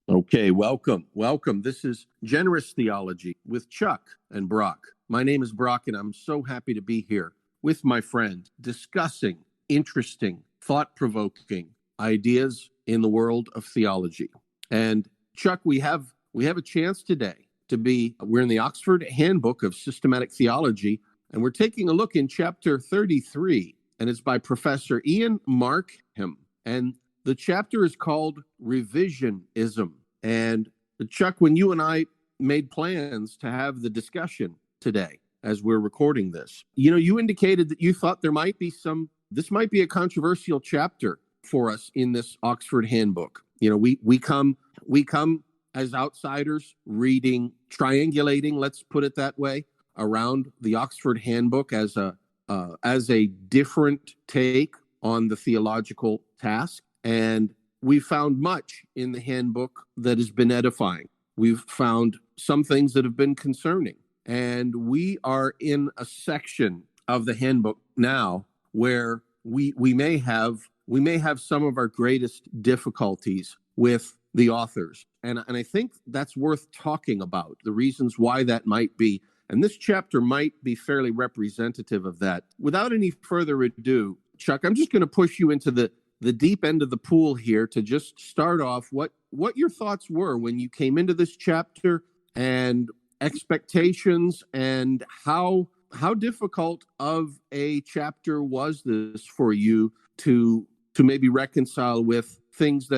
Okay, welcome. Welcome. This is Generous Theology with Chuck and Brock. My name is Brock, and I'm so happy to be here with my friend discussing interesting, thought-provoking ideas in the world of theology. And Chuck, we have a chance today we're in the Oxford Handbook of Systematic Theology, and we're taking a look in chapter 33, and it's by Professor Ian Markham. And the chapter is called Revisionism. And Chuck, when you and I made plans to have the discussion today as we're recording this, you indicated that you thought this might be a controversial chapter for us in this Oxford Handbook. We come as outsiders reading, triangulating, let's put it that way, around the Oxford Handbook as a different take on the theological task. And we found much in the handbook that has been edifying. We've found some things that have been concerning. And we are in a section of the handbook now where we may have some of our greatest difficulties with the authors. And I think that's worth talking about, the reasons why that might be. And this chapter might be fairly representative of that. Without any further ado, Chuck, I'm just going to push you into the deep end of the pool here to just start off what your thoughts were when you came into this chapter, and expectations, and how difficult of a chapter was this for you to maybe reconcile with things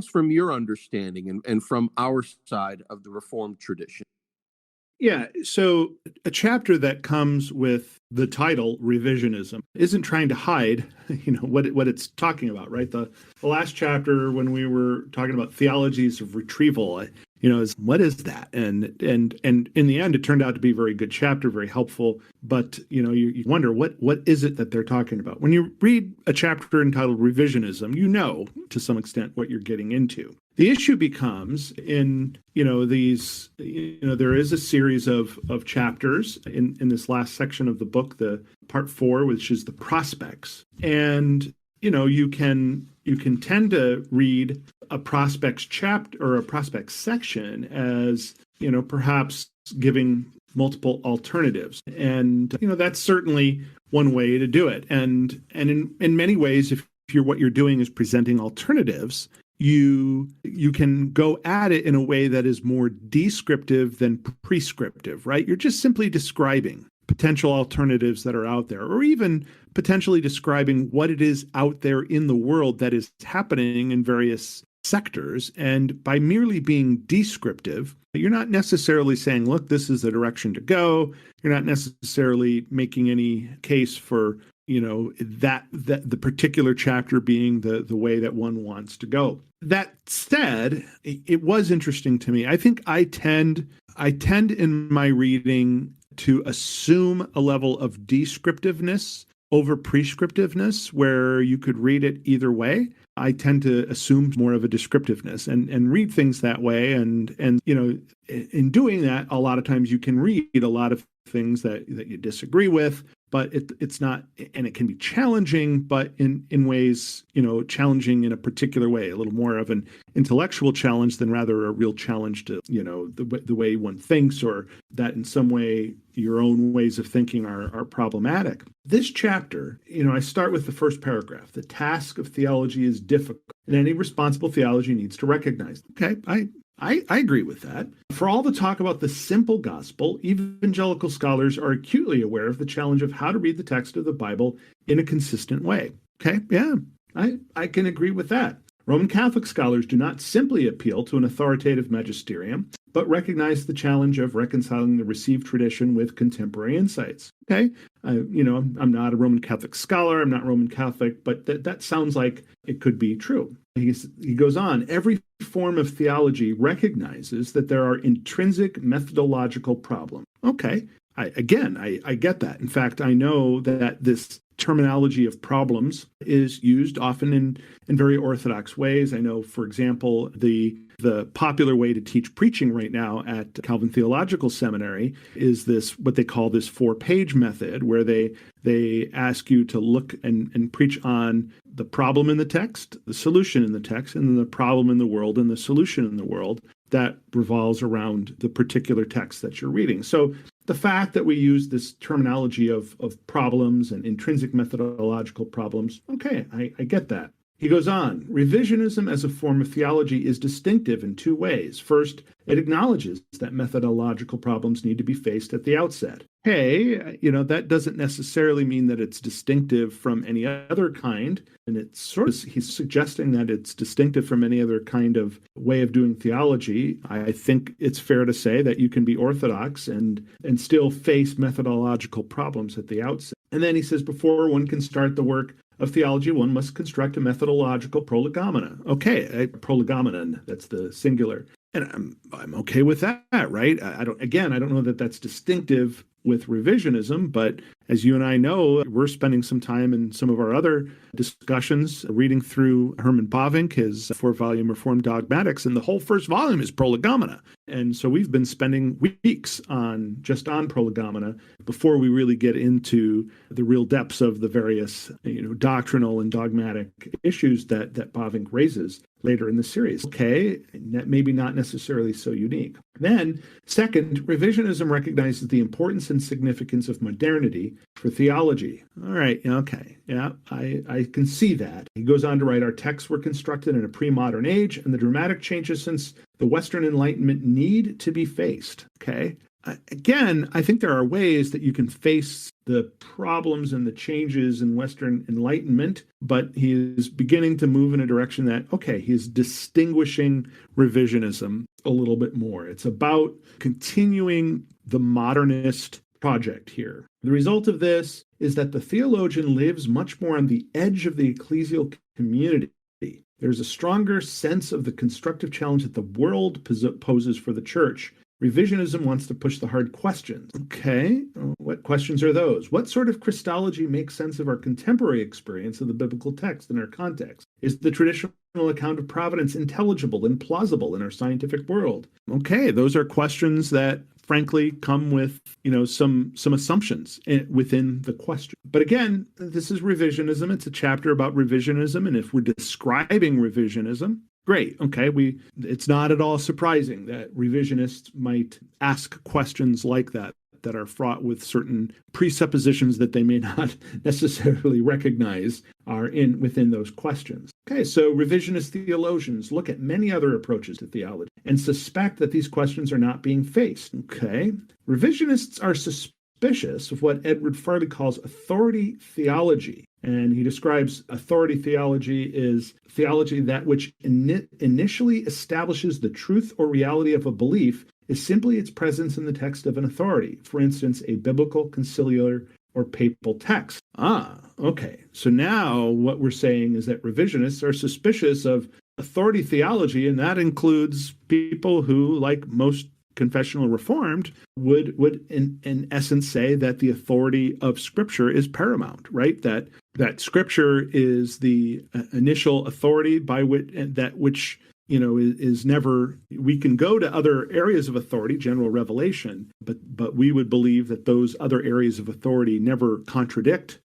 from your understanding and from our side of the Reformed tradition. Yeah, so a chapter that comes with the title Revisionism isn't trying to hide, what it's talking about, right? The last chapter, when we were talking about theologies of retrieval, is what is that? And in the end, it turned out to be a very good chapter, very helpful. But you wonder what is it that they're talking about? When you read a chapter entitled Revisionism, to some extent what you're getting into. The issue becomes in these there is a series of chapters in this last section of the book, the part 4, which is the prospects, and you can tend to read a prospects chapter or a prospects section as perhaps giving multiple alternatives, and that's certainly one way to do it, and in many ways, if what you're doing is presenting alternatives, you can go at it in a way that is more descriptive than prescriptive, right? You're just simply describing potential alternatives that are out there, or even potentially describing what it is out there in the world that is happening in various sectors. And by merely being descriptive, you're not necessarily saying, look, this is the direction to go. You're not necessarily making any case for that the particular chapter being the way that one wants to go. That said, it was interesting to me. I think I tend in my reading to assume a level of descriptiveness over prescriptiveness, where you could read it either way. I tend to assume more of a descriptiveness and read things that way. And in doing that, a lot of times you can read a lot of things that you disagree with, but it's not, and it can be challenging, but in ways, challenging in a particular way, a little more of an intellectual challenge than rather a real challenge to, the way one thinks, or that in some way your own ways of thinking are problematic. This chapter, I start with the first paragraph. The task of theology is difficult, and any responsible theology needs to recognize. Okay, I agree with that. For all the talk about the simple gospel, evangelical scholars are acutely aware of the challenge of how to read the text of the Bible in a consistent way. Okay, yeah, I can agree with that. Roman Catholic scholars do not simply appeal to an authoritative magisterium, but recognize the challenge of reconciling the received tradition with contemporary insights. Okay, I'm not a Roman Catholic scholar, I'm not Roman Catholic, but that sounds like it could be true. He goes on, every form of theology recognizes that there are intrinsic methodological problems. Okay, I get that. In fact, I know that this terminology of problems is used often in very orthodox ways. I know, for example, the popular way to teach preaching right now at Calvin Theological Seminary is this, what they call this 4-page method, where they ask you to look and preach on the problem in the text, the solution in the text, and then the problem in the world and the solution in the world that revolves around the particular text that you're reading. So the fact that we use this terminology of problems and intrinsic methodological problems, okay, I get that. He goes on, revisionism as a form of theology is distinctive in two ways. First, it acknowledges that methodological problems need to be faced at the outset. Hey, that doesn't necessarily mean that it's distinctive from any other kind. And he's suggesting that it's distinctive from any other kind of way of doing theology. I think it's fair to say that you can be orthodox and still face methodological problems at the outset. And then he says, before one can start the work of theology, one must construct a methodological prolegomena. Okay, prolegomenon, that's the singular. And I'm okay with that, right? I don't know that that's distinctive with revisionism, but as you and I know, we're spending some time in some of our other discussions reading through Herman Bavinck, his 4-volume Reformed Dogmatics, and the whole first volume is prolegomena. And so we've been spending weeks on prolegomena before we really get into the real depths of the various doctrinal and dogmatic issues that Bavinck raises later in the series. Okay, maybe not necessarily so unique. Then, second, revisionism recognizes the importance and significance of modernity for theology. All right, okay, yeah, I can see that. He goes on to write, our texts were constructed in a pre-modern age, and the dramatic changes since the Western Enlightenment need to be faced. Okay. Again, I think there are ways that you can face the problems and the changes in Western Enlightenment, but he is beginning to move in a direction that, okay, he's distinguishing revisionism a little bit more. It's about continuing the modernist project here. The result of this is that the theologian lives much more on the edge of the ecclesial community. There's a stronger sense of the constructive challenge that the world poses for the church. Revisionism wants to push the hard questions. Okay, what questions are those? What sort of Christology makes sense of our contemporary experience of the biblical text in our context? Is the traditional account of providence intelligible and plausible in our scientific world? Okay, those are questions that frankly come with some assumptions within the question. But again, this is revisionism. It's a chapter about revisionism, and if we're describing revisionism, great. Okay, it's not at all surprising that revisionists might ask questions like that are fraught with certain presuppositions that they may not necessarily recognize are within those questions. Okay, so revisionist theologians look at many other approaches to theology and suspect that these questions are not being faced. Okay, revisionists are suspicious of what Edward Farley calls authority theology. And he describes authority theology as theology that which initially establishes the truth or reality of a belief is simply its presence in the text of an authority, for instance, a biblical, conciliar, or papal text. Okay. So now what we're saying is that revisionists are suspicious of authority theology, and that includes people who, like most confessional Reformed, would in essence say that the authority of Scripture is paramount, right? That Scripture is the initial authority by which is never. We can go to other areas of authority, general revelation, but we would believe that those other areas of authority never contradict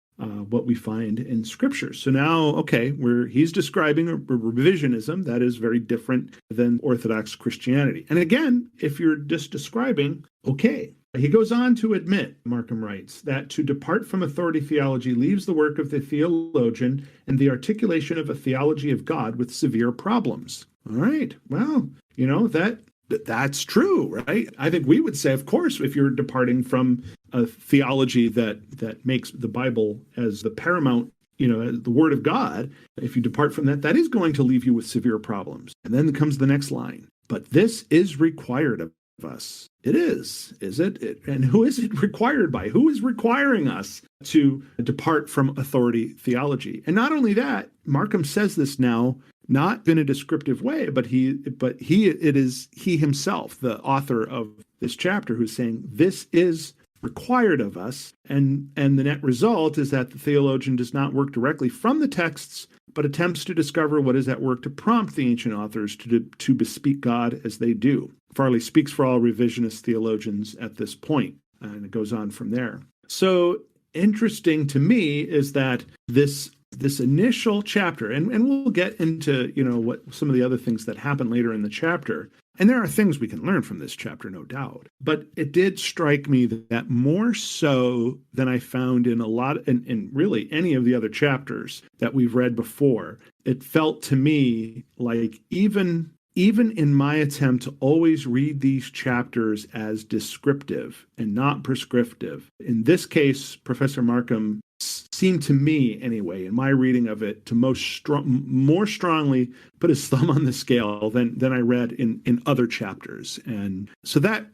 what we find in Scripture. So now, okay, he's describing a revisionism that is very different than Orthodox Christianity. And again, if you're just describing, okay. He goes on to admit, Markham writes, that to depart from authority theology leaves the work of the theologian and the articulation of a theology of God with severe problems. All right, well, that's true, right? I think we would say, of course, if you're departing from a theology that makes the Bible as the paramount, the Word of God, if you depart from that, that is going to leave you with severe problems. And then comes the next line. But this is required of us. It is it? And who is it required by? Who is requiring us to depart from authority theology? And not only that, Markham says this now, not in a descriptive way, but it is he himself, the author of this chapter, who's saying this is required of us. And the net result is that the theologian does not work directly from the texts, but attempts to discover what is at work to prompt the ancient authors to bespeak God as they do. Farley speaks for all revisionist theologians at this point, and it goes on from there. So interesting to me is that this this initial chapter, and we'll get into, what some of the other things that happen later in the chapter. And there are things we can learn from this chapter, no doubt. But it did strike me that more so than I found in in really any of the other chapters that we've read before, it felt to me like even in my attempt to always read these chapters as descriptive and not prescriptive, in this case, Professor Markham seemed to me, anyway, in my reading of it, to more strongly put his thumb on the scale than I read in other chapters. And so that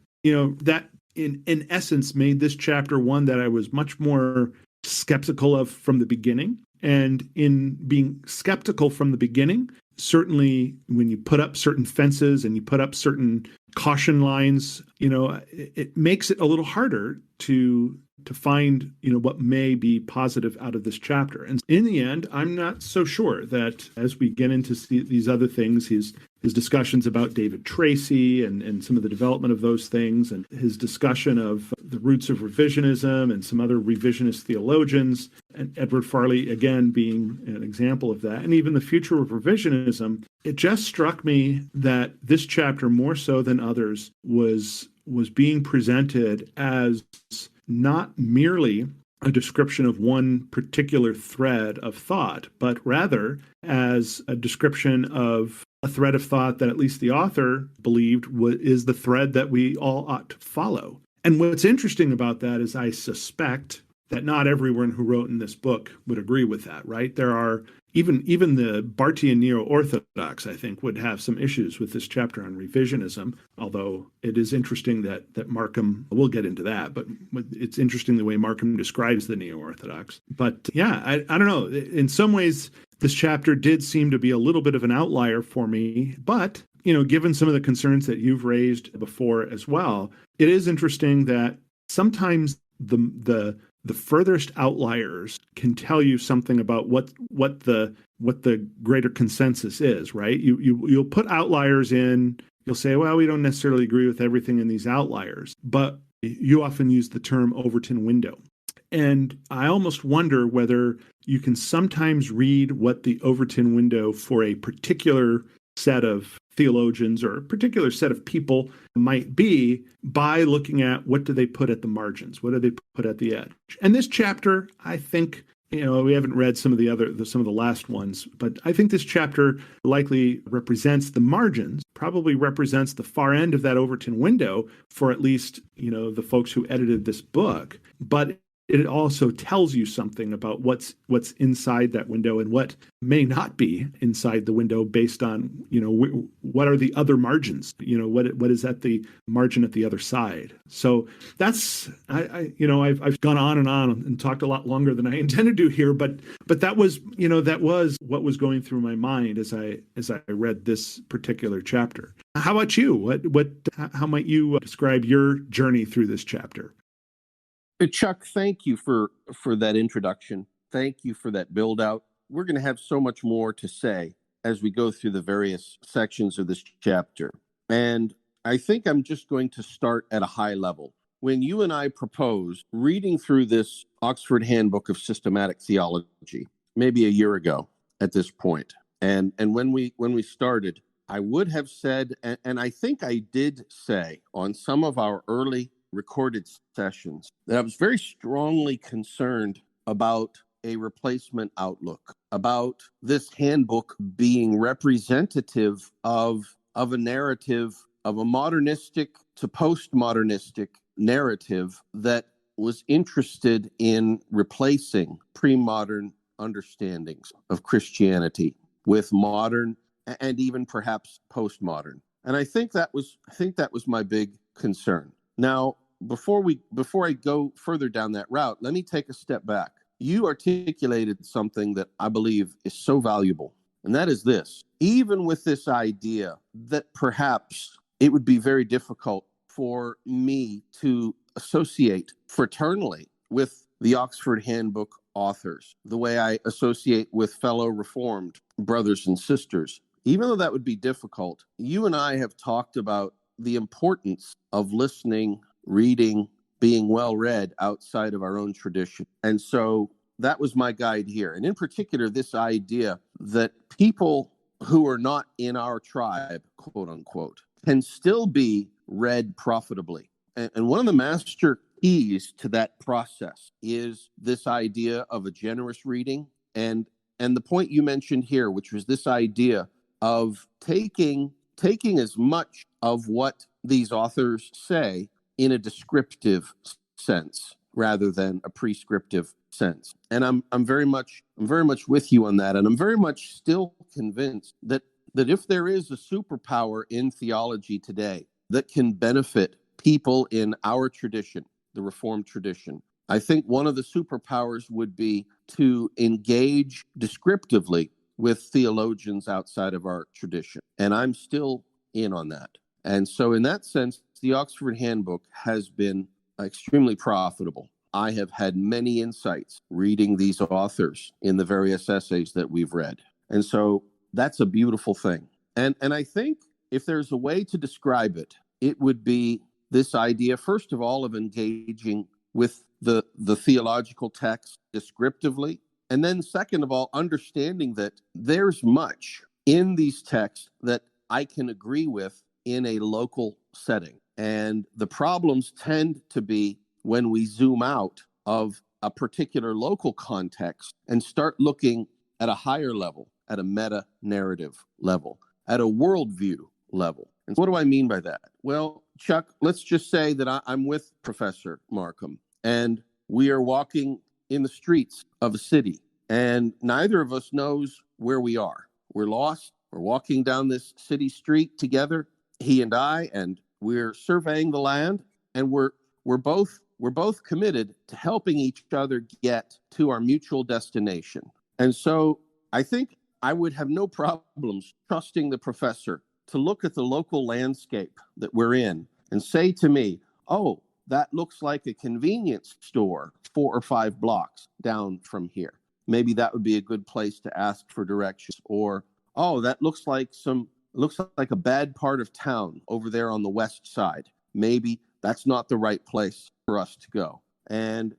in essence made this chapter one that I was much more skeptical of from the beginning. And in being skeptical from the beginning, certainly when you put up certain fences and you put up certain caution lines, it makes it a little harder to find, what may be positive out of this chapter. And in the end, I'm not so sure that as we get into these other things, his discussions about David Tracy and some of the development of those things, and his discussion of the roots of revisionism and some other revisionist theologians, and Edward Farley, again, being an example of that, and even the future of revisionism, it just struck me that this chapter, more so than others, was being presented as not merely a description of one particular thread of thought, but rather as a description of a thread of thought that at least the author believed is the thread that we all ought to follow. And what's interesting about that is I suspect that not everyone who wrote in this book would agree with that, right? There are even the Bartian neo-orthodox, I think, would have some issues with this chapter on revisionism, although it is interesting that Markham, we'll get into that, but it's interesting the way Markham describes the neo-orthodox. But yeah, I don't know. In some ways, this chapter did seem to be a little bit of an outlier for me, but given some of the concerns that you've raised before as well, it is interesting that sometimes the furthest outliers can tell you something about what the greater consensus is, right? You'll put outliers in, you'll say, well, we don't necessarily agree with everything in these outliers, but you often use the term Overton window. And I almost wonder whether you can sometimes read what the Overton window for a particular set of theologians or a particular set of people might be by looking at what do they put at the margins, what do they put at the edge. And this chapter, I think, we haven't read some of the last ones, but I think this chapter likely represents the margins, probably represents the far end of that Overton window for at least, the folks who edited this book. But it also tells you something about what's inside that window and what may not be inside the window based on, what are the other margins, what is at the margin at the other side. So that's, I've gone on and talked a lot longer than I intended to here, but that was what was going through my mind as I read this particular chapter. How about you? How might you describe your journey through this chapter? Chuck, thank you for that introduction. Thank you for that build out. We're going to have so much more to say as we go through the various sections of this chapter. And I think I'm just going to start at a high level. When you and I proposed reading through this Oxford Handbook of Systematic Theology, maybe a year ago at this point, and when we started, I would have said, and I think I did say on some of our early recorded sessions, that I was very strongly concerned about a replacement outlook, about this handbook being representative of a narrative, of a modernistic to postmodernistic narrative that was interested in replacing pre-modern understandings of Christianity with modern and even perhaps postmodern. And I think that was my big concern. Now, before I go further down that route, let me take a step back. You articulated something that I believe is so valuable, and that is this. Even with this idea that perhaps it would be very difficult for me to associate fraternally with the Oxford Handbook authors, the way I associate with fellow Reformed brothers and sisters, even though that would be difficult, you and I have talked about the importance of listening, reading, being well read outside of our own tradition. And so that was my guide here. And in particular, this idea that people who are not in our tribe, quote unquote, can still be read profitably. And one of the master keys to that process is this idea of a generous reading. And the point you mentioned here, which was this idea of taking as much of what these authors say in a descriptive sense rather than a prescriptive sense. And I'm very much with you on that. And I'm very much still convinced that if there is a superpower in theology today that can benefit people in our tradition, the Reformed tradition, I think one of the superpowers would be to engage descriptively with theologians outside of our tradition. And I'm still in on that. And so in that sense, the Oxford Handbook has been extremely profitable. I have had many insights reading these authors in the various essays that we've read. And so that's a beautiful thing. And I think if there's a way to describe it, it would be this idea, first of all, of engaging with the theological text descriptively. And then second of all, understanding that there's much in these texts that I can agree with in a local setting. And the problems tend to be when we zoom out of a particular local context and start looking at a higher level, at a meta-narrative level, at a worldview level. And what do I mean by that? Well, Chuck, let's just say that I'm with Professor Markham, and we are walking in the streets of a city, and neither of us knows where we are. We're lost. We're walking down this city street together, he and I, and we're surveying the land, and we're both committed to helping each other get to our mutual destination. And so I think I would have no problems trusting the professor to look at the local landscape that we're in and say to me, oh, that looks like a convenience store 4 or 5 blocks down from here. Maybe that would be a good place to ask for directions. Or, oh, that looks like a bad part of town over there on the west side. Maybe that's not the right place for us to go. And,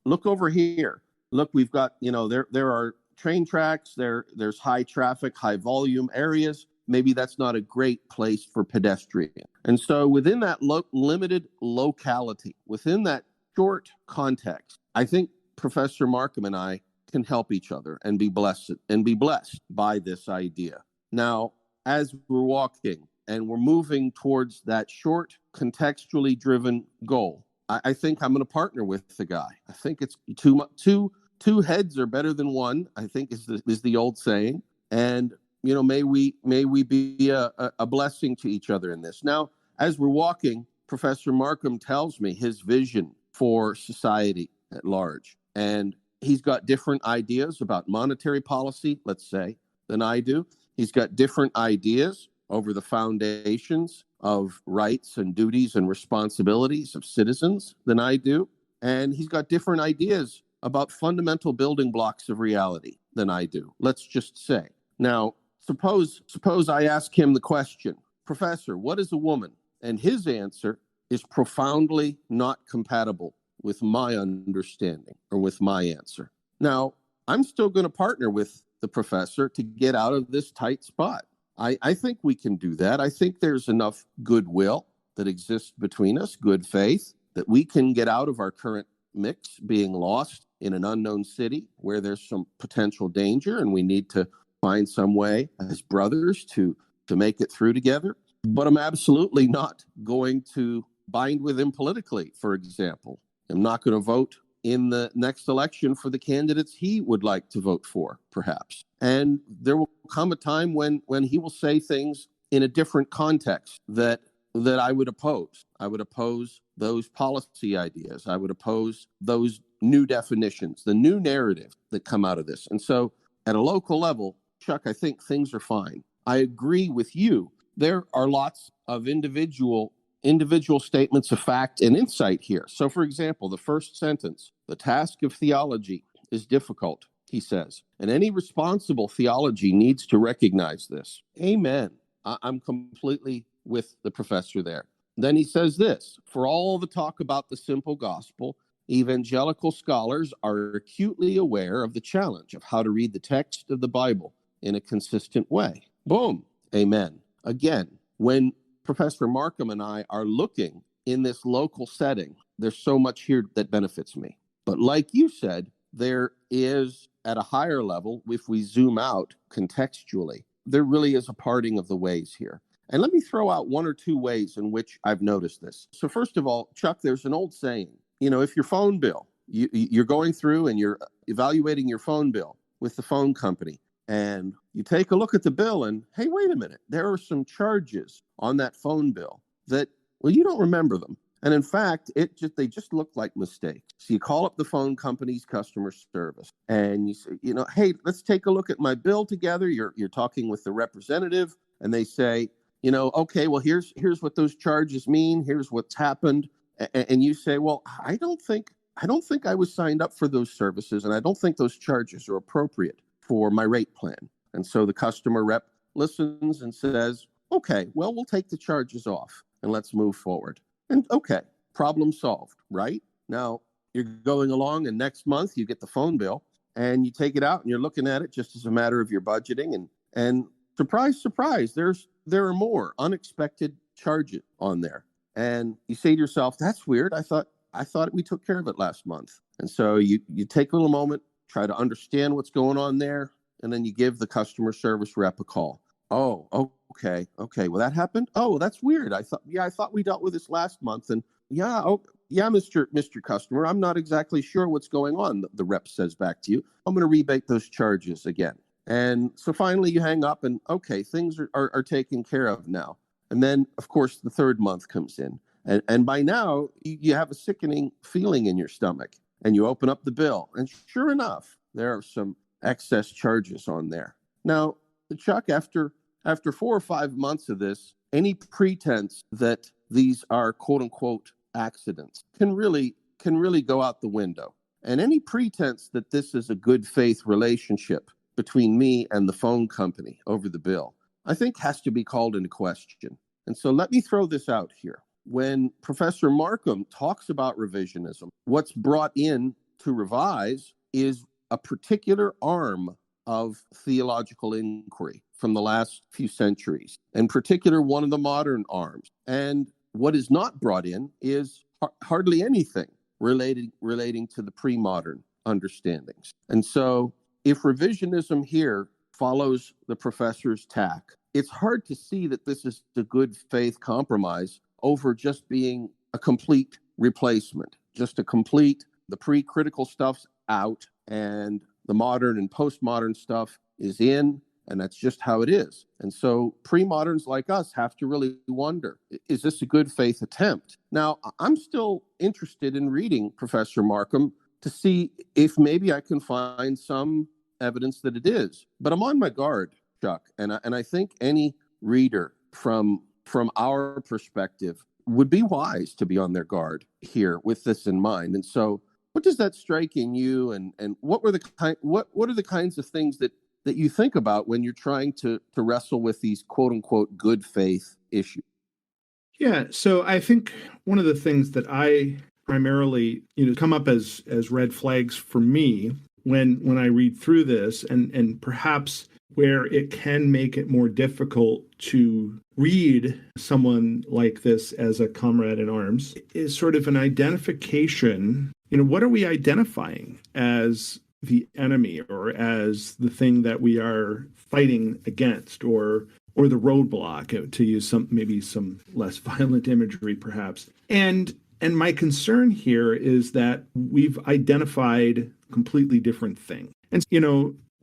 look over here. Look, we've got, there are train tracks, there's high traffic, high volume areas. Maybe that's not a great place for pedestrian. And so within that limited locality, within that short context, I think Professor Markham and I can help each other and be blessed by this idea. Now, as we're walking and we're moving towards that short, contextually driven goal, I think I'm going to partner with the guy. I think it's two heads are better than one, I think is the old saying. And may we be a blessing to each other in this. Now, as we're walking, Professor Markham tells me his vision for society at large. And he's got different ideas about monetary policy, let's say, than I do. He's got different ideas over the foundations of rights and duties and responsibilities of citizens than I do. And he's got different ideas about fundamental building blocks of reality than I do, let's just say. Now, suppose I ask him the question, Professor, what is a woman? And his answer is profoundly not compatible with my understanding or with my answer. Now, I'm still going to partner with the professor to get out of this tight spot. I think we can do that. I think there's enough goodwill that exists between us, good faith, that we can get out of our current mix, being lost in an unknown city where there's some potential danger, and we need to find some way as brothers to make it through together. But I'm absolutely not going to bind with him politically, for example. I'm not going to vote in the next election for the candidates he would like to vote for, perhaps. And there will come a time when he will say things in a different context that I would oppose. I would oppose those policy ideas. I would oppose those new definitions, the new narrative that come out of this. And so at a local level, Chuck, I think things are fine. I agree with you. There are lots of individual statements of fact and insight here. So, for example, the first sentence, the task of theology is difficult, he says, and any responsible theology needs to recognize this. Amen. I'm completely with the professor there. Then he says this, for all the talk about the simple gospel, Evangelical scholars are acutely aware of the challenge of how to read the text of the Bible in a consistent way. Boom. Amen. Again, when Professor Markham and I are looking in this local setting, there's so much here that benefits me. But like you said, there is at a higher level, if we zoom out contextually, there really is a parting of the ways here. And let me throw out one or two ways in which I've noticed this. So first of all, Chuck, there's an old saying, if your phone bill, you're going through and you're evaluating your phone bill with the phone company, and you take a look at the bill and, hey, wait a minute, there are some charges on that phone bill that, well, you don't remember them. And in fact, they just look like mistakes. So you call up the phone company's customer service and you say, hey, let's take a look at my bill together. You're talking with the representative and they say, okay, well, here's what those charges mean. Here's what's happened. And you say, well, I don't think I was signed up for those services, and I don't think those charges are appropriate for my rate plan. And so the customer rep listens and says, okay, well, we'll take the charges off and let's move forward. And okay, problem solved, right? Now you're going along and next month you get the phone bill and you take it out and you're looking at it just as a matter of your budgeting and surprise, surprise, there are more unexpected charges on there. And you say to yourself, that's weird. I thought we took care of it last month. And so you take a little moment, try to understand what's going on there, and then you give the customer service rep a call. Oh, okay. Well, that happened? Oh, that's weird. I thought we dealt with this last month. And Mr. Customer, I'm not exactly sure what's going on, the rep says back to you. I'm going to rebate those charges again. And so finally you hang up and, okay, things are taken care of now. And then, of course, the third month comes in. And by now, you have a sickening feeling in your stomach. And you open up the bill. And sure enough, there are some excess charges on there. Now, Chuck, after 4 or 5 months of this, any pretense that these are quote unquote accidents can really go out the window. And any pretense that this is a good faith relationship between me and the phone company over the bill, I think has to be called into question. And so let me throw this out here. When Professor Markham talks about revisionism, what's brought in to revise is a particular arm of theological inquiry from the last few centuries, in particular one of the modern arms. And what is not brought in is hardly anything relating to the pre-modern understandings. And so if revisionism here follows the professor's tack, it's hard to see that this is a good faith compromise over just being a complete replacement, the pre-critical stuff's out and the modern and postmodern stuff is in, and that's just how it is. And so pre-moderns like us have to really wonder, is this a good faith attempt? Now, I'm still interested in reading Professor Markham to see if maybe I can find some evidence that it is. But I'm on my guard, Chuck, and I think any reader from our perspective would be wise to be on their guard here with this in mind. And so what does that strike in you, and what are the kinds of things that you think about when you're trying to wrestle with these quote unquote good faith issues? Yeah, so I think one of the things that I primarily come up as red flags for me when I read through this, and perhaps where it can make it more difficult to read someone like this as a comrade in arms, is sort of an identification. What are we identifying as the enemy or as the thing that we are fighting against, or the roadblock, to use some less violent imagery perhaps. And my concern here is that we've identified completely different things. And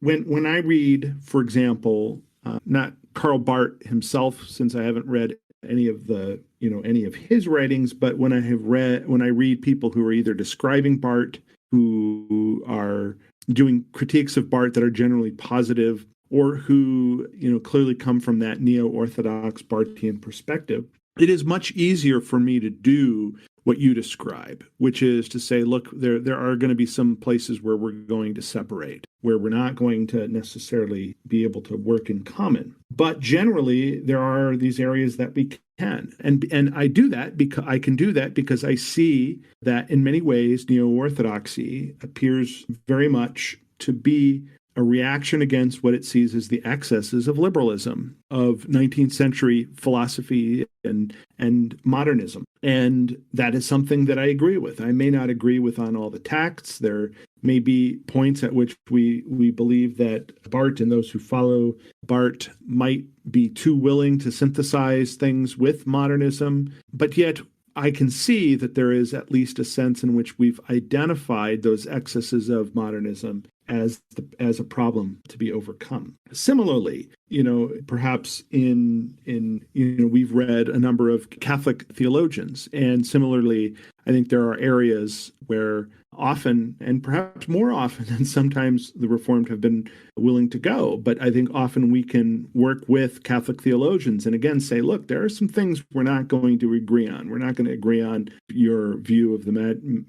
when I read, for example, not Karl Barth himself, since I haven't read any of his writings, but when I read people who are either describing Barth, who are doing critiques of Barth that are generally positive, or who clearly come from that neo-orthodox Barthian perspective, it is much easier for me to do what you describe, which is to say, look, there are going to be some places where we're going to separate, where we're not going to necessarily be able to work in common. But generally, there are these areas that we can. And I do that because I can do that because I see that in many ways, neo-orthodoxy appears very much to be a reaction against what it sees as the excesses of liberalism, of 19th century philosophy and modernism. And that is something that I agree with. I may not agree with on all the texts. There may be points at which we believe that Barth and those who follow Barth might be too willing to synthesize things with modernism, but yet I can see that there is at least a sense in which we've identified those excesses of modernism as a problem to be overcome. Similarly, perhaps in we've read a number of Catholic theologians, and similarly, I think there are areas where often, and perhaps more often than sometimes the Reformed have been willing to go, but I think often we can work with Catholic theologians and again say, look, there are some things we're not going to agree on. We're not going to agree on your view of the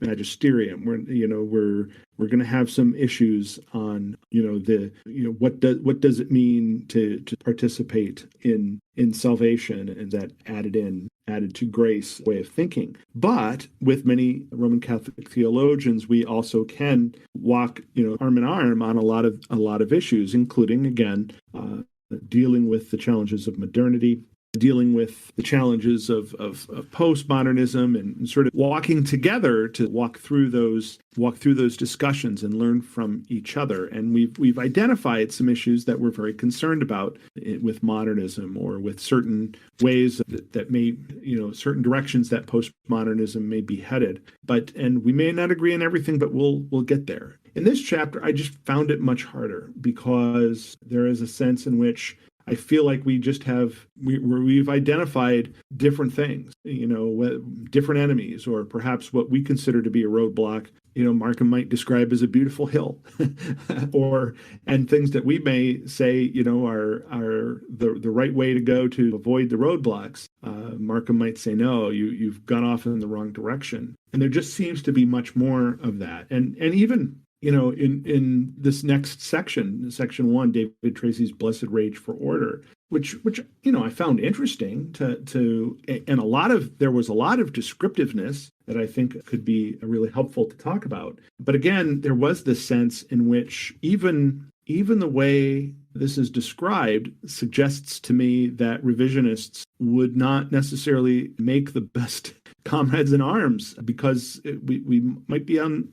magisterium. We're going to have some issues on what does it mean to participate in salvation, and that added to grace way of thinking. But with many Roman Catholic theologians, we also can walk arm in arm on a lot of issues, including again dealing with the challenges of modernity, dealing with the challenges of postmodernism, and sort of walking together to walk through those discussions and learn from each other. And we've identified some issues that we're very concerned about with modernism, or with certain ways that may, certain directions that postmodernism may be headed. And we may not agree on everything, but we'll get there. In this chapter, I just found it much harder because there is a sense in which I feel like we've identified different things, different enemies, or perhaps what we consider to be a roadblock, Markham might describe as a beautiful hill, and things that we may say, are the right way to go to avoid the roadblocks. Markham might say, no, you've gone off in the wrong direction. And there just seems to be much more of that. And even in this next section 1, David Tracy's Blessed Rage for Order, which I found interesting and there was a lot of descriptiveness that I think could be really helpful to talk about. But again, there was this sense in which even the way this is described suggests to me that revisionists would not necessarily make the best comrades in arms, because we might be on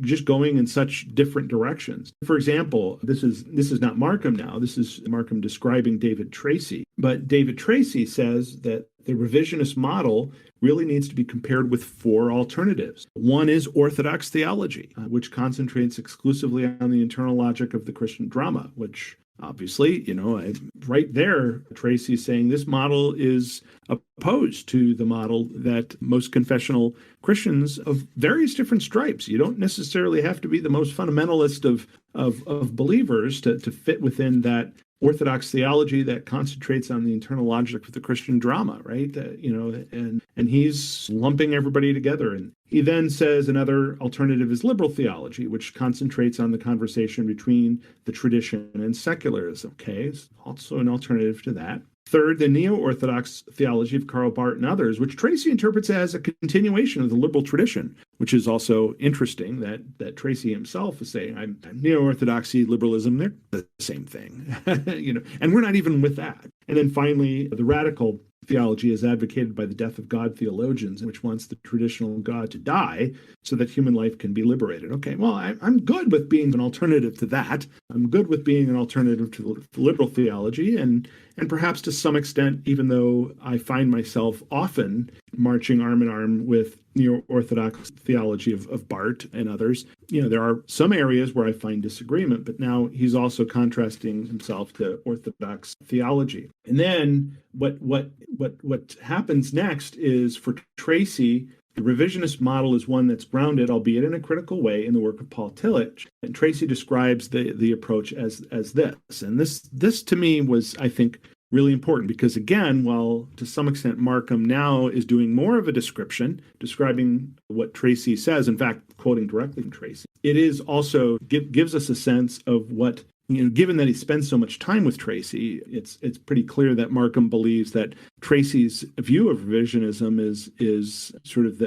just going in such different directions. For example, this is not Markham now. This is Markham describing David Tracy. But David Tracy says that the revisionist model really needs to be compared with 4 alternatives. One is Orthodox theology, which concentrates exclusively on the internal logic of the Christian drama, which obviously, right there, Tracy's saying this model is opposed to the model that most confessional Christians of various different stripes. You don't necessarily have to be the most fundamentalist of believers to fit within that Orthodox theology that concentrates on the internal logic of the Christian drama, right? And he's lumping everybody together. And he then says another alternative is liberal theology, which concentrates on the conversation between the tradition and secularism. Okay, also an alternative to that. Third, the neo-Orthodox theology of Karl Barth and others, which Tracy interprets as a continuation of the liberal tradition, which is also interesting that Tracy himself is saying, I'm neo-Orthodoxy, liberalism, they're the same thing, and we're not even with that. And then finally, the radical theology is advocated by the death of God theologians, which wants the traditional God to die so that human life can be liberated. Okay, well, I'm good with being an alternative to that. I'm good with being an alternative to liberal theology, and perhaps to some extent, even though I find myself often marching arm in arm with neo-Orthodox theology of Barth and others, there are some areas where I find disagreement, but now he's also contrasting himself to Orthodox theology. And then what happens next is, for Tracy, the revisionist model is one that's grounded, albeit in a critical way, in the work of Paul Tillich. And Tracy describes the approach as this. And this to me was, I think, really important because, again, while to some extent Markham now is doing more of a description, describing what Tracy says, in fact, quoting directly from Tracy, it is also gives us a sense of what, given that he spends so much time with Tracy, it's pretty clear that Markham believes that Tracy's view of revisionism is sort of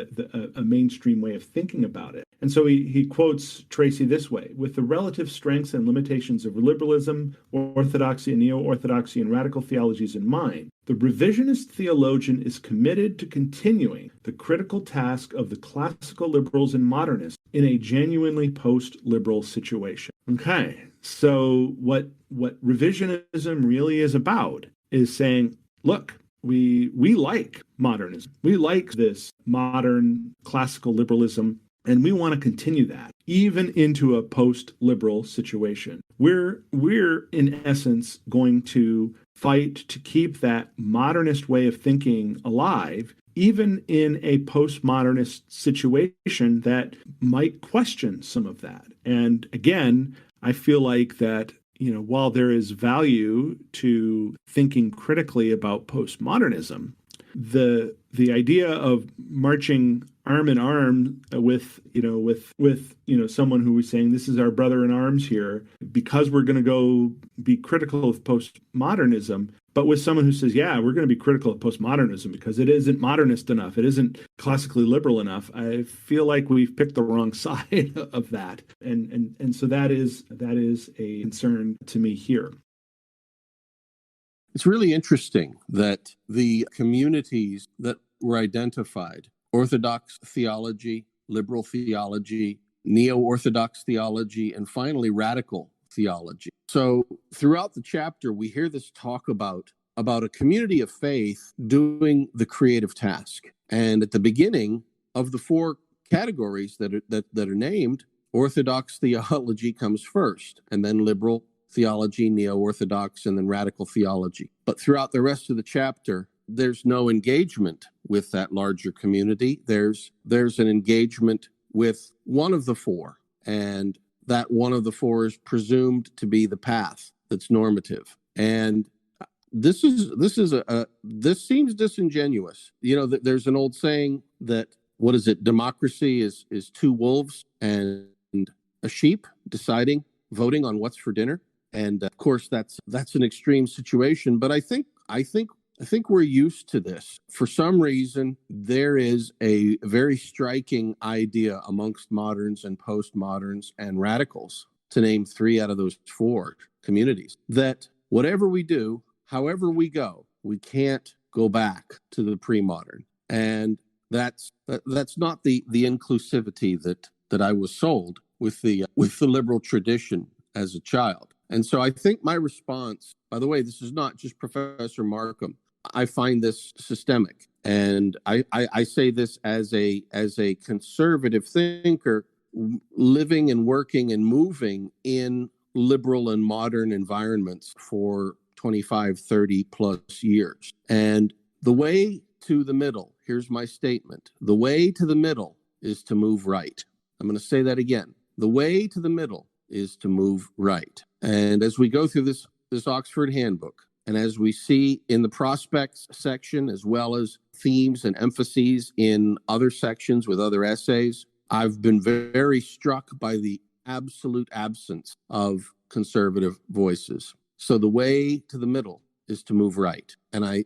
a mainstream way of thinking about it. And so he quotes Tracy this way: with the relative strengths and limitations of liberalism, orthodoxy, and neo-orthodoxy, and radical theologies in mind, the revisionist theologian is committed to continuing the critical task of the classical liberals and modernists in a genuinely post-liberal situation. Okay, so what revisionism really is about is saying, look, we like modernism. We like this modern classical liberalism, and we want to continue that even into a post-liberal situation. We're in essence going to fight to keep that modernist way of thinking alive, even in a postmodernist situation that might question some of that. And again, I feel like that, while there is value to thinking critically about postmodernism, the idea of marching arm in arm with someone who is saying this is our brother in arms here because we're going to go be critical of postmodernism, but with someone who says, yeah, we're going to be critical of postmodernism because it isn't modernist enough, it isn't classically liberal enough, I feel like we've picked the wrong side of that, and so that is a concern to me here. It's really interesting that the communities that were identified, Orthodox theology, liberal theology, neo-Orthodox theology, and finally radical theology. So throughout the chapter, we hear this talk about a community of faith doing the creative task. And at the beginning of the four categories that are named, Orthodox theology comes first, and then liberal theology, neo-Orthodox, and then radical theology. But throughout the rest of the chapter, there's no engagement with that larger community. There's an engagement with one of the four, and that one of the four is presumed to be the path that's normative. And this seems disingenuous. There's an old saying that, what is it? Democracy is two wolves and a sheep voting on what's for dinner. And of course, that's an extreme situation. But I think we're used to this. For some reason, there is a very striking idea amongst moderns and postmoderns and radicals, to name three out of those four communities, that whatever we do, however we go, we can't go back to the pre-modern. And that's not the inclusivity that I was sold with the liberal tradition as a child. And so I think my response, by the way, this is not just Professor Markham. I find this systemic. And I say this as a conservative thinker living and working and moving in liberal and modern environments for 25, 30 plus years. And the way to the middle, here's my statement. The way to the middle is to move right. I'm going to say that again. The way to the middle is to move right. And as we go through this Oxford Handbook, and as we see in the prospects section, as well as themes and emphases in other sections with other essays, I've been very struck by the absolute absence of conservative voices. So the way to the middle is to move right. And I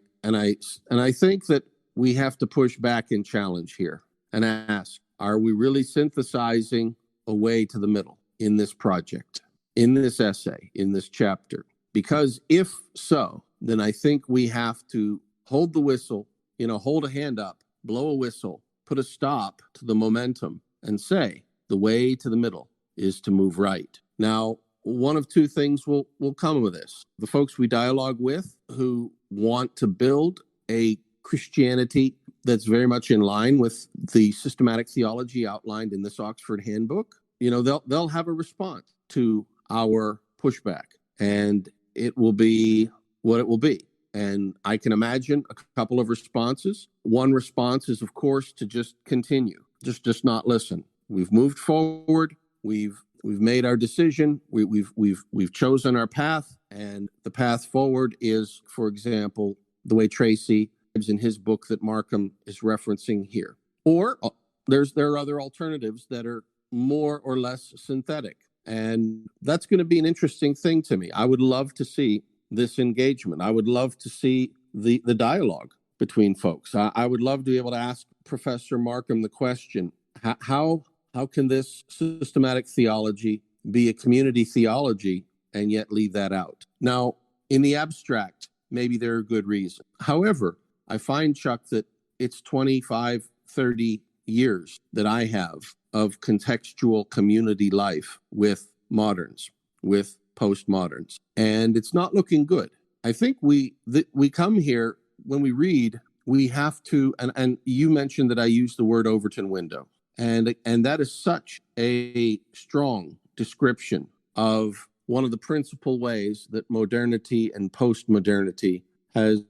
think that we have to push back and challenge here and ask, are we really synthesizing a way to the middle in this project, in this essay, in this chapter? Because if so, then I think we have to hold the whistle, hold a hand up, blow a whistle, put a stop to the momentum and say, the way to the middle is to move right. Now, one of two things will come of this. The folks we dialogue with who want to build a Christianity that's very much in line with the systematic theology outlined in this Oxford Handbook, they'll have a response to our pushback, and it will be what it will be. And I can imagine a couple of responses. One response is, of course, to just continue, just not listen. We've moved forward. We've we've made our decision. We've chosen our path, and the path forward is, for example, the way Tracy is in his book that Markham is referencing here. Or there are other alternatives that are more or less synthetic. And that's going to be an interesting thing to me. I would love to see this engagement. I would love to see the dialogue between folks. I would love to be able to ask Professor Markham the question, how can this systematic theology be a community theology and yet leave that out? Now, in the abstract, maybe there are good reasons. However, I find, Chuck, that it's 25, 30 years that I have of contextual community life with moderns, with postmoderns, and it's not looking good. I think we come here, when we read, we have to, and you mentioned that I used the word Overton window, and that is such a strong description of one of the principal ways that modernity and postmodernity has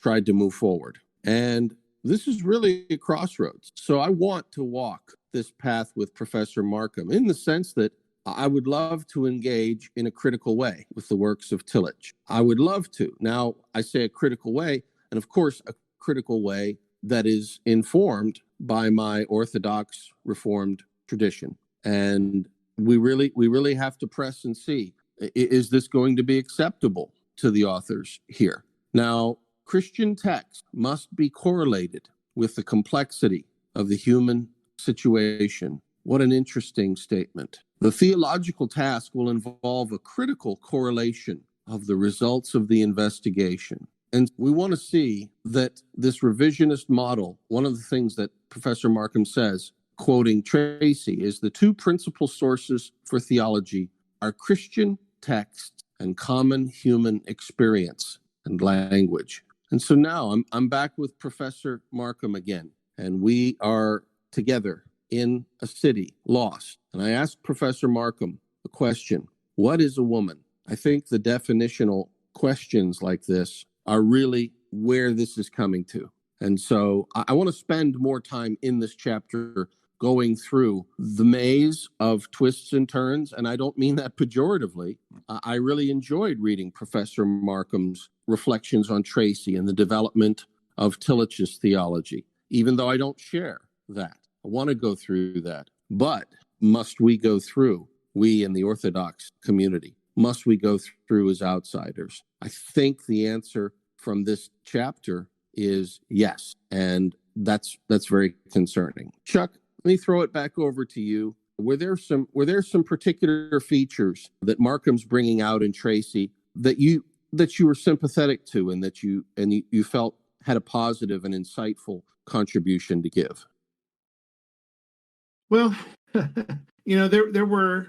tried to move forward. And this is really a crossroads. So I want to walk this path with Professor Markham in the sense that I would love to engage in a critical way with the works of Tillich. I would love to. Now, I say a critical way, and of course, a critical way that is informed by my Orthodox Reformed tradition. And we really have to press and see, is this going to be acceptable to the authors here? Now, Christian text must be correlated with the complexity of the human situation. What an interesting statement. The theological task will involve a critical correlation of the results of the investigation. And we want to see that this revisionist model, one of the things that Professor Markham says, quoting Tracy, is the two principal sources for theology are Christian texts and common human experience and language. And so now I'm back with Professor Markham again, and we are together in a city, lost. And I asked Professor Markham the question, what is a woman? I think the definitional questions like this are really where this is coming to. And so I want to spend more time in this chapter going through the maze of twists and turns, and I don't mean that pejoratively. I really enjoyed reading Professor Markham's reflections on Tracy and the development of Tillich's theology, even though I don't share that. I want to go through that. But must we go through, we in the Orthodox community, must we go through as outsiders? I think the answer from this chapter is yes, and that's very concerning. Chuck, let me throw it back over to you. Were there some particular features that Markham's bringing out in Tracy that you were sympathetic to and that you felt had a positive and insightful contribution to give? Well, there were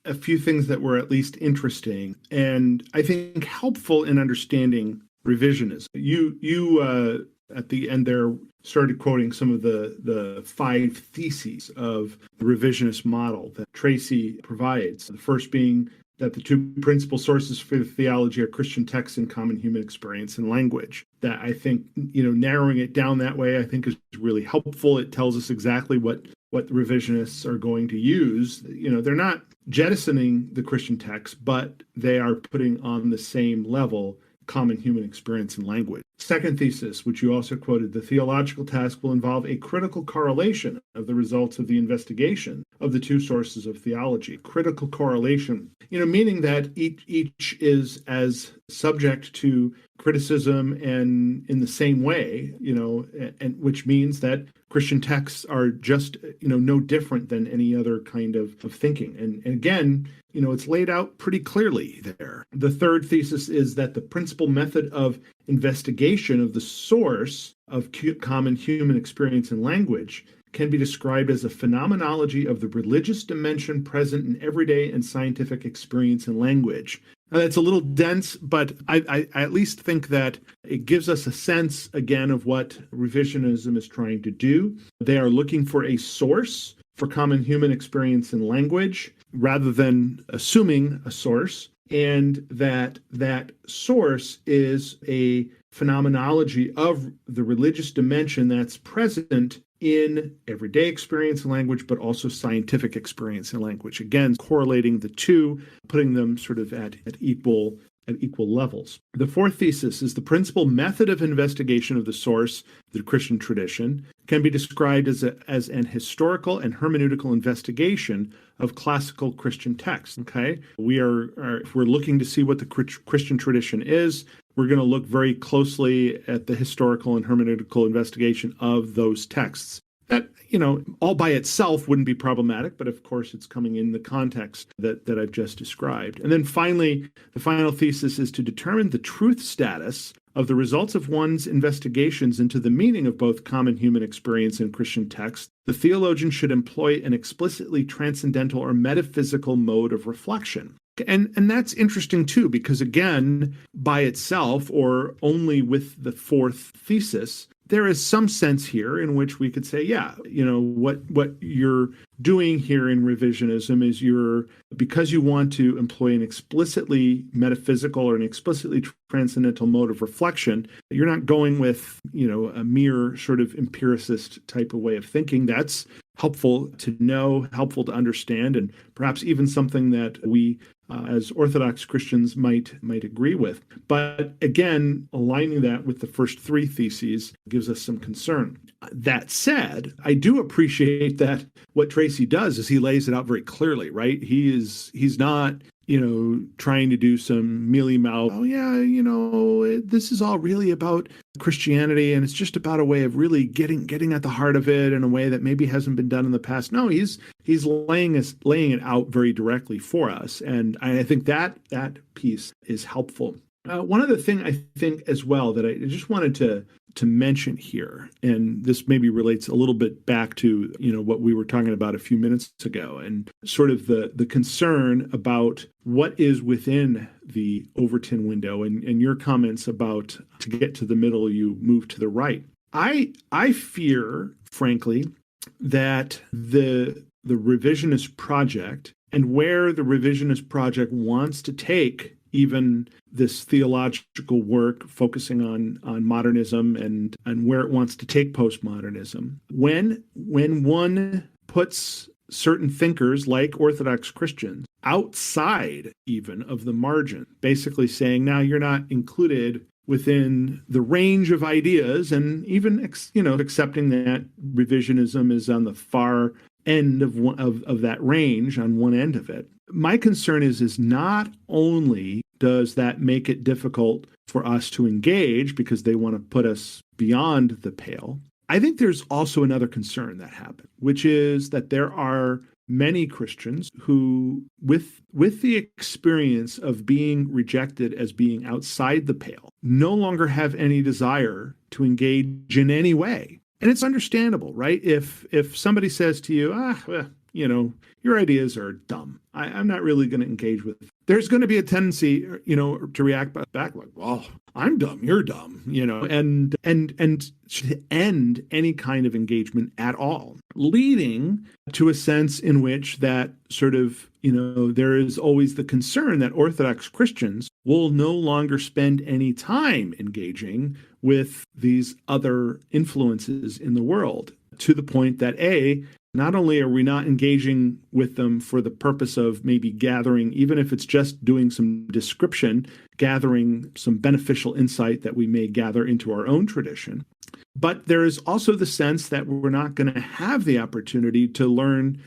a few things that were at least interesting and I think helpful in understanding revisionism. You at the end there started quoting some of the 5 theses of the revisionist model that Tracy provides. The first being that the two principal sources for the theology are Christian texts and common human experience and language. That I think, narrowing it down that way, I think is really helpful. It tells us exactly what the revisionists are going to use. They're not jettisoning the Christian text, but they are putting on the same level common human experience and language. Second thesis, which you also quoted, the theological task will involve a critical correlation of the results of the investigation of the two sources of theology. Critical correlation, meaning that each is as subject to criticism and in the same way, and which means that Christian texts are just, no different than any other kind of thinking. And again, it's laid out pretty clearly there. The third thesis is that the principal method of investigation of the source of common human experience and language can be described as a phenomenology of the religious dimension present in everyday and scientific experience and language. Now, that's a little dense, but I at least think that it gives us a sense, again, of what revisionism is trying to do. They are looking for a source for common human experience and language rather than assuming a source, and that source is a phenomenology of the religious dimension that's present in everyday experience and language, but also scientific experience and language. Again, correlating the two, putting them sort of at equal levels. The fourth thesis is the principal method of investigation of the source, the Christian tradition, can be described as an historical and hermeneutical investigation of classical Christian texts. Okay, if we're looking to see what the Christian tradition is, we're going to look very closely at the historical and hermeneutical investigation of those texts. That, all by itself wouldn't be problematic, but of course it's coming in the context that I've just described. And then finally, the final thesis is to determine the truth status of the results of one's investigations into the meaning of both common human experience and Christian text. The theologian should employ an explicitly transcendental or metaphysical mode of reflection. And that's interesting too, because again, by itself or only with the fourth thesis, there is some sense here in which we could say, what you're doing here in revisionism is because you want to employ an explicitly metaphysical or an explicitly transcendental mode of reflection, you're not going with, a mere sort of empiricist type of way of thinking. That's helpful to know, helpful to understand, and perhaps even something that we as Orthodox Christians might agree with. But again, aligning that with the first three theses gives us some concern. That said, I do appreciate that what Tracy does is he lays it out very clearly, right? He's not trying to do some mealy-mouthed, this is all really about Christianity, and it's just about a way of really getting at the heart of it in a way that maybe hasn't been done in the past. No, he's laying it out very directly for us, and I think that piece is helpful. One other thing I think as well that I just wanted to mention here, and this maybe relates a little bit back to what we were talking about a few minutes ago, and sort of the concern about what is within the Overton window, and your comments about to get to the middle, you move to the right. I fear, frankly, that the revisionist project and where the revisionist project wants to take even this theological work focusing on modernism and where it wants to take postmodernism. When one puts certain thinkers like Orthodox Christians outside even of the margin, basically saying, now you're not included within the range of ideas, and even accepting that revisionism is on the far end of that range, on one end of it. My concern is not only does that make it difficult for us to engage because they want to put us beyond the pale, I think there's also another concern that happens, which is that there are many Christians who, with the experience of being rejected as being outside the pale, no longer have any desire to engage in any way. And it's understandable, right? If somebody says to you, your ideas are dumb, I'm not really going to engage with it. There's going to be a tendency, to react back like, well, I'm dumb, you're dumb, and to end any kind of engagement at all, leading to a sense in which that sort of, there is always the concern that Orthodox Christians will no longer spend any time engaging with these other influences in the world, to the point that not only are we not engaging with them for the purpose of maybe gathering, even if it's just doing some description, gathering some beneficial insight that we may gather into our own tradition, but there is also the sense that we're not going to have the opportunity to learn,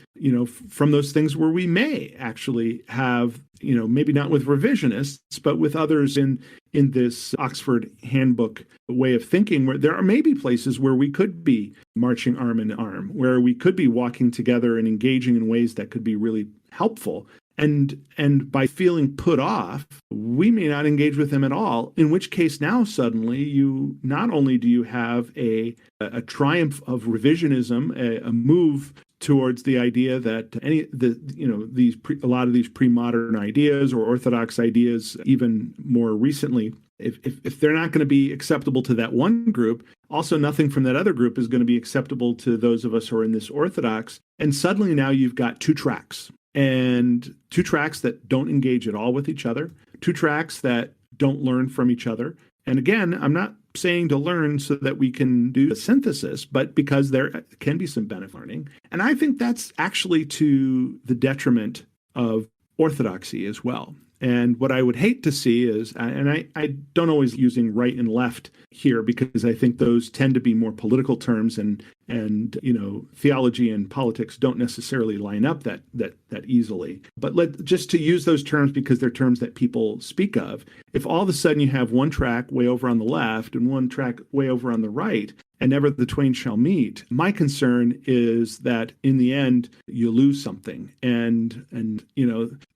from those things where we may actually have, maybe not with revisionists, but with others in this Oxford Handbook way of thinking, where there are maybe places where we could be marching arm in arm, where we could be walking together and engaging in ways that could be really helpful. And by feeling put off, we may not engage with them at all, in which case now suddenly you not only do you have a triumph of revisionism, a move towards the idea that a lot of these pre-modern ideas or Orthodox ideas, even more recently, if they're not going to be acceptable to that one group, also nothing from that other group is going to be acceptable to those of us who are in this Orthodox. And suddenly now you've got two tracks that don't engage at all with each other, two tracks that don't learn from each other. And again, I'm not saying to learn so that we can do the synthesis, but because there can be some benefit learning. And I think that's actually to the detriment of orthodoxy as well. And what I would hate to see is, and I don't always using right and left here because I think those tend to be more political terms, and theology and politics don't necessarily line up that easily. But just to use those terms because they're terms that people speak of. If all of a sudden you have one track way over on the left and one track way over on the right, and never the twain shall meet, my concern is that in the end you lose something. And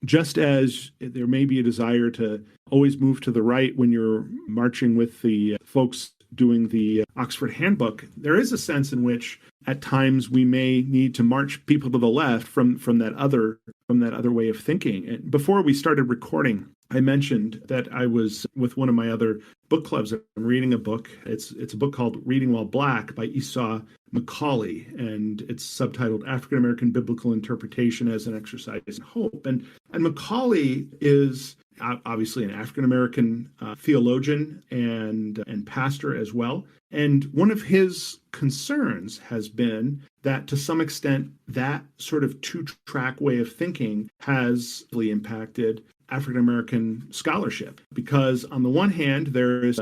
just as there may be a desire to always move to the right when you're marching with the folks doing the Oxford Handbook, there is a sense in which at times we may need to march people to the left from that other way of thinking. And before we started recording, I mentioned that I was with one of my other book clubs. I'm reading a book. It's a book called Reading While Black by Esau Macaulay, and it's subtitled African American Biblical Interpretation as an Exercise in Hope. And Macaulay is obviously an African American theologian and pastor as well. And one of his concerns has been that to some extent that sort of two-track way of thinking has really impacted African American scholarship. Because on the one hand, there is,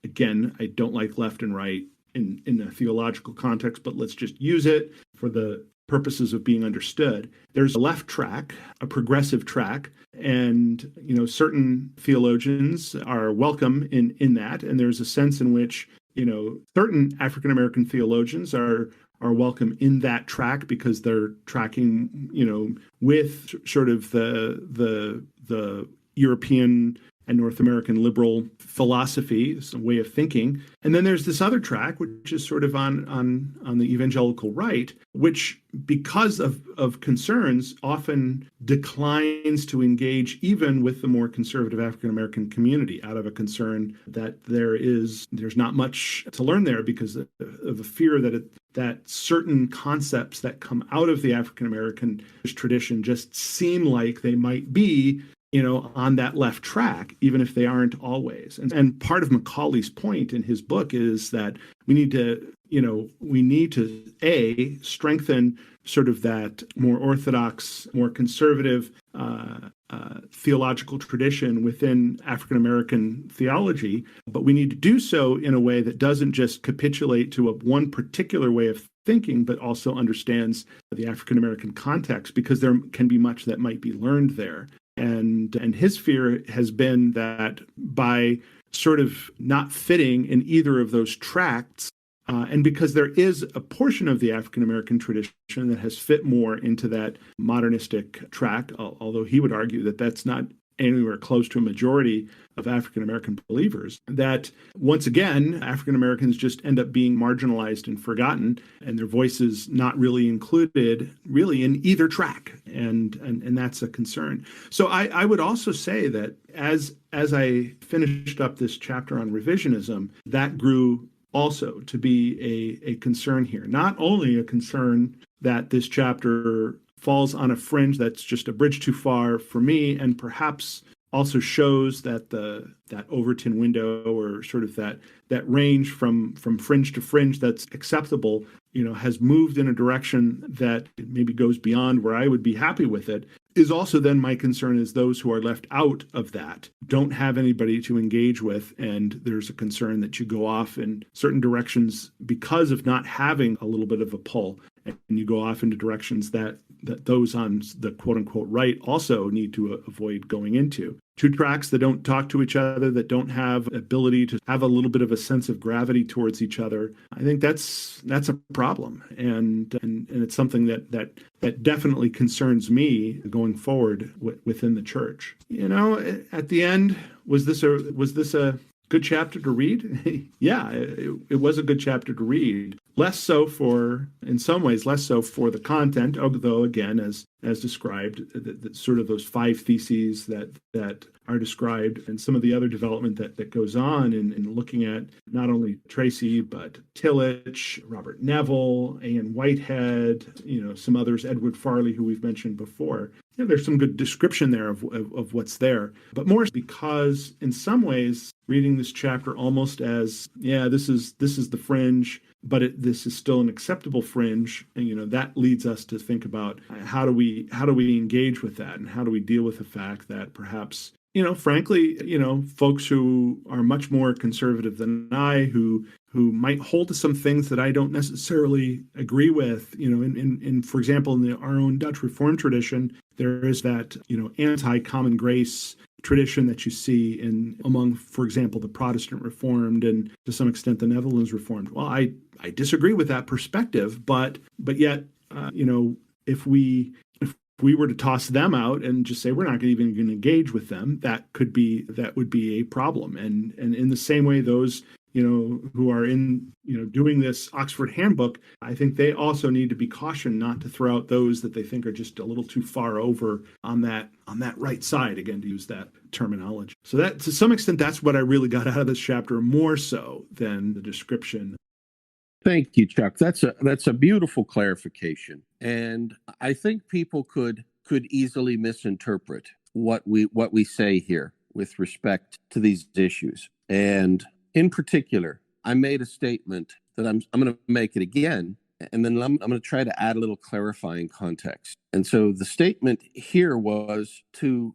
again, I don't like left and right in a theological context, but let's just use it for the purposes of being understood. There's a left track, a progressive track, and certain theologians are welcome in that. And there's a sense in which certain African American theologians are welcome in that track because they're tracking with sort of the European and North American liberal philosophy, some way of thinking. And then there's this other track, which is sort of on the evangelical right, which, because of concerns, often declines to engage even with the more conservative African American community out of a concern that there's not much to learn there because of a fear that certain concepts that come out of the African American tradition just seem like they might be on that left track, even if they aren't always. And part of Macaulay's point in his book is that we need to strengthen sort of that more orthodox, more conservative theological tradition within African American theology, but we need to do so in a way that doesn't just capitulate to one particular way of thinking, but also understands the African American context, because there can be much that might be learned there. And his fear has been that by sort of not fitting in either of those tracts, and because there is a portion of the African American tradition that has fit more into that modernistic track, although he would argue that that's not anywhere close to a majority of African American believers, that once again, African Americans just end up being marginalized and forgotten, and their voices not really included really in either track. And that's a concern. So I would also say that as I finished up this chapter on revisionism, that grew also to be a concern here. Not only a concern that this chapter falls on a fringe that's just a bridge too far for me, and perhaps also shows that that Overton window, or sort of that range from fringe to fringe that's acceptable, has moved in a direction that maybe goes beyond where I would be happy with it, is also then my concern is those who are left out of that don't have anybody to engage with, and there's a concern that you go off in certain directions because of not having a little bit of a pull, and you go off into directions that those on the quote-unquote right also need to avoid going into. Two tracks that don't talk to each other, that don't have ability to have a little bit of a sense of gravity towards each other. I think that's a problem, and it's something that definitely concerns me going forward within the church. At the end, was this a good chapter to read? Yeah, it was a good chapter to read. Less so for, in some ways, less so for the content, although again, as described, sort of those five theses that are described, and some of the other development that goes on in looking at not only Tracy but Tillich, Robert Neville, A.N. Whitehead, some others, Edward Farley, who we've mentioned before. There's some good description there of what's there, but more because in some ways, reading this chapter almost as, this is the fringe, but this is still an acceptable fringe, and that leads us to think about how do we engage with that, and how do we deal with the fact that perhaps, frankly, folks who are much more conservative than I, who might hold to some things that I don't necessarily agree with, in for example, in our own Dutch Reformed tradition, there is that, anti-common grace tradition that you see among, for example, the Protestant Reformed and to some extent the Netherlands Reformed. Well, I disagree with that perspective, but yet, if we were to toss them out and just say we're not even going to engage with them, that would be a problem. And in the same way, those who are doing this Oxford Handbook, I think they also need to be cautioned not to throw out those that they think are just a little too far over on that right side, again, to use that terminology. So that, to some extent, that's what I really got out of this chapter, more so than the description. Thank you, Chuck. That's a beautiful clarification. And I think people could easily misinterpret what we say here with respect to these issues. And in particular, I made a statement that I'm going to make it again, and then I'm going to try to add a little clarifying context. And so the statement here was to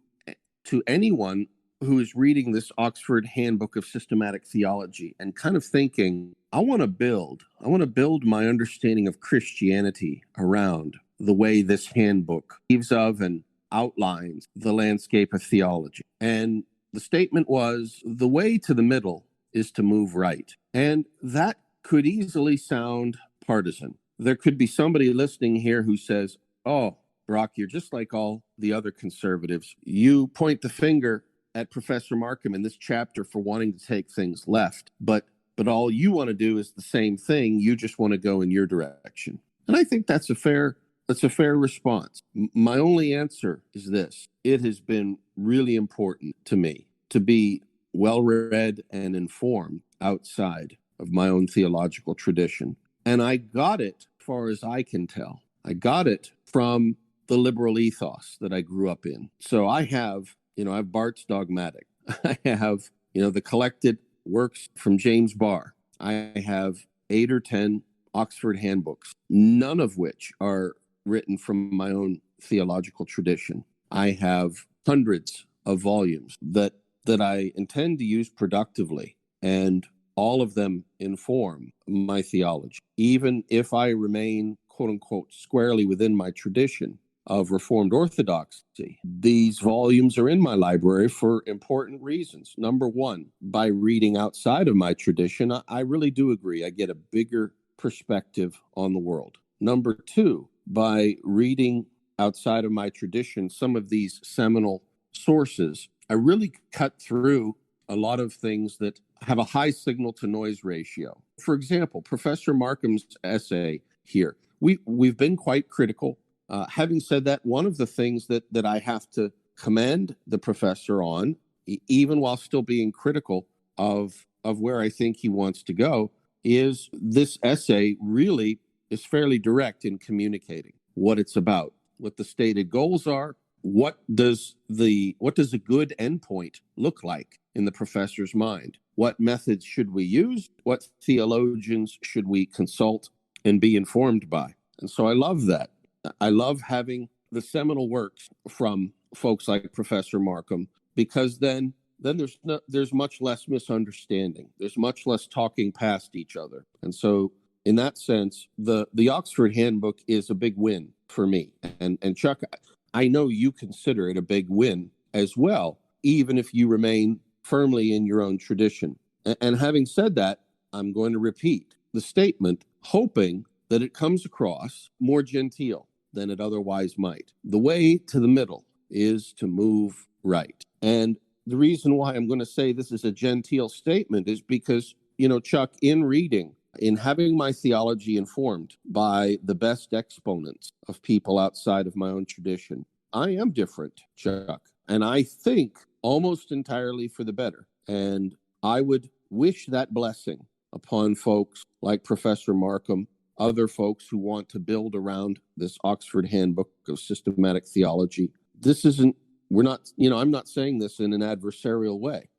anyone who is reading this Oxford Handbook of Systematic Theology and kind of thinking, I want to build my understanding of Christianity around the way this handbook leaves of and outlines the landscape of theology. And the statement was, the way to the middle is to move right. And that could easily sound partisan. There could be somebody listening here who says, oh, Brock, you're just like all the other conservatives. You point the finger at Professor Markham in this chapter for wanting to take things left, but all you want to do is the same thing. You just want to go in your direction. And I think that's a fair response. My only answer is this. It has been really important to me to be well-read and informed outside of my own theological tradition. And I got it, as far as I can tell, I got it from the liberal ethos that I grew up in. So I have Barth's Dogmatic. I have, the collected works from James Barr. I have 8 or 10 Oxford handbooks, none of which are written from my own theological tradition. I have hundreds of volumes that I intend to use productively, and all of them inform my theology. Even if I remain, quote unquote, squarely within my tradition of Reformed Orthodoxy, these volumes are in my library for important reasons. Number one, by reading outside of my tradition, I really do agree. I get a bigger perspective on the world. Number two, by reading outside of my tradition, some of these seminal sources, I really cut through a lot of things that have a high signal to noise ratio. For example, Professor Markham's essay here, we've been quite critical. Having said that, one of the things that I have to commend the professor on, even while still being critical of where I think he wants to go, is this essay really is fairly direct in communicating what it's about, what the stated goals are. What does a good endpoint look like in the professor's mind? What methods should we use? What theologians should we consult and be informed by? And so I love that. I love having the seminal works from folks like Professor Markham, because then there's much less misunderstanding. There's much less talking past each other. And so in that sense, the Oxford Handbook is a big win for me. And Chuck, I know you consider it a big win as well, even if you remain firmly in your own tradition. And having said that, I'm going to repeat the statement, hoping that it comes across more genteel than it otherwise might. The way to the middle is to move right. And the reason why I'm going to say this is a genteel statement is because, Chuck, in reading, in having my theology informed by the best exponents of people outside of my own tradition, I am different, Chuck, and I think almost entirely for the better. And I would wish that blessing upon folks like Professor Markham, other folks who want to build around this Oxford Handbook of Systematic Theology. This isn't, we're not, I'm not saying this in an adversarial way.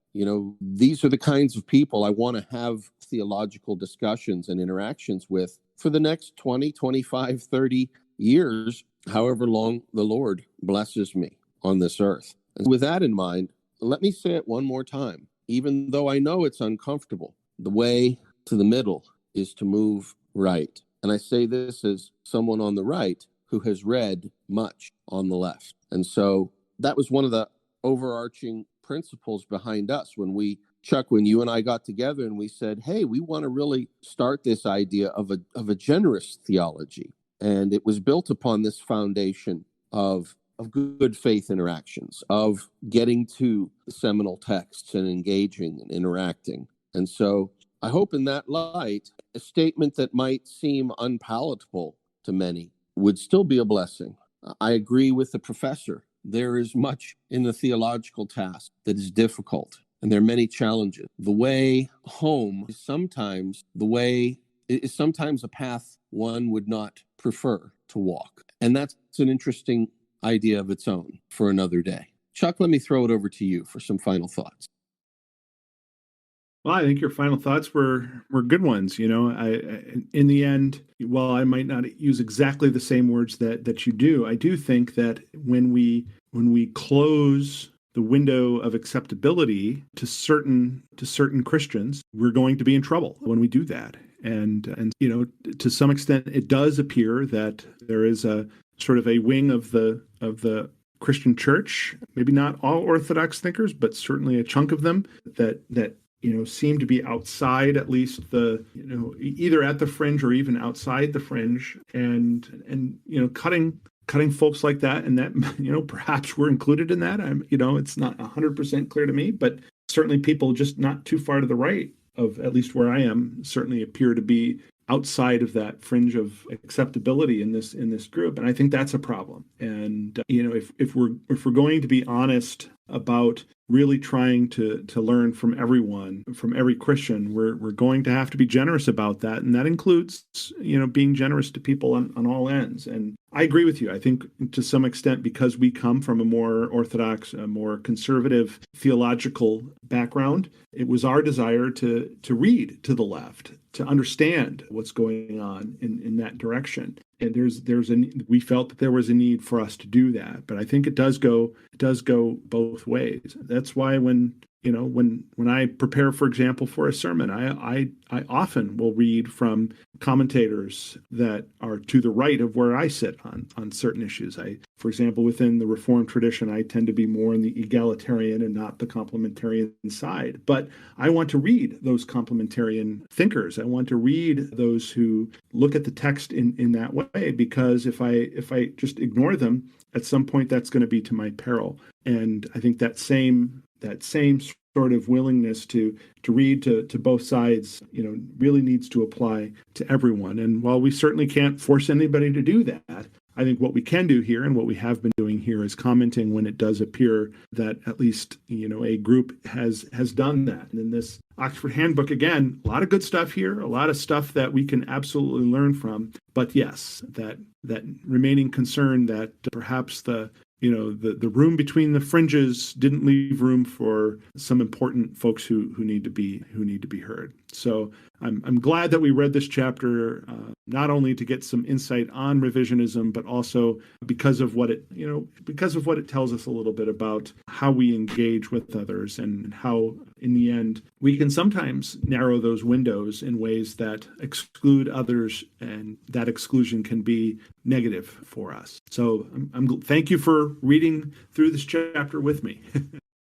These are the kinds of people I want to have theological discussions and interactions with for the next 20, 25, 30 years, however long the Lord blesses me on this earth. And with that in mind, let me say it one more time, even though I know it's uncomfortable. The way to the middle is to move right. And I say this as someone on the right who has read much on the left. And so that was one of the overarching principles behind us when Chuck, when you and I got together and we said, hey, we want to really start this idea of a generous theology. And it was built upon this foundation of good faith interactions, of getting to the seminal texts and engaging and interacting. And so I hope in that light, a statement that might seem unpalatable to many would still be a blessing. I agree with the professor. There is much in the theological task that is difficult, and there are many challenges. The way home is sometimes a path one would not prefer to walk. And that's an interesting idea of its own for another day. Chuck, let me throw it over to you for some final thoughts. Well, I think your final thoughts were good ones. In the end, while I might not use exactly the same words that you do, I do think that when we close the window of acceptability to certain Christians, we're going to be in trouble when we do that. And to some extent, it does appear that there is a sort of a wing of the Christian church, maybe not all Orthodox thinkers, but certainly a chunk of them that seem to be outside, at least either at the fringe or even outside the fringe, and cutting folks like that, and that perhaps we're included in that. It's not 100% clear to me, but certainly people just not too far to the right of at least where I am certainly appear to be outside of that fringe of acceptability in this group, and I think that's a problem. And if we're going to be honest about really trying to learn from everyone, from every Christian, we're going to have to be generous about that, and that includes being generous to people on all ends. And I agree with you. I think to some extent, because we come from a more orthodox, a more conservative theological background, it was our desire to read to the left, to understand what's going on in that direction. And we felt that there was a need for us to do that. But I think it does go both ways. That's why when I prepare, for example, for a sermon, I often will read from commentators that are to the right of where I sit on certain issues. For example, within the Reformed tradition, I tend to be more in the egalitarian and not the complementarian side. But I want to read those complementarian thinkers. I want to read those who look at the text in that way, because if I just ignore them, at some point that's going to be to my peril. And I think that same sort of willingness to read to both sides, really needs to apply to everyone. And while we certainly can't force anybody to do that, I think what we can do here and what we have been doing here is commenting when it does appear that at least, a group has done that. And in this Oxford Handbook, again, a lot of good stuff here, a lot of stuff that we can absolutely learn from. But yes, that remaining concern that perhaps the room between the fringes didn't leave room for some important folks who need to be heard. So I'm glad that we read this chapter, not only to get some insight on revisionism, but also because of what it tells us a little bit about how we engage with others and how, in the end, we can sometimes narrow those windows in ways that exclude others, and that exclusion can be negative for us. So thank you for reading through this chapter with me.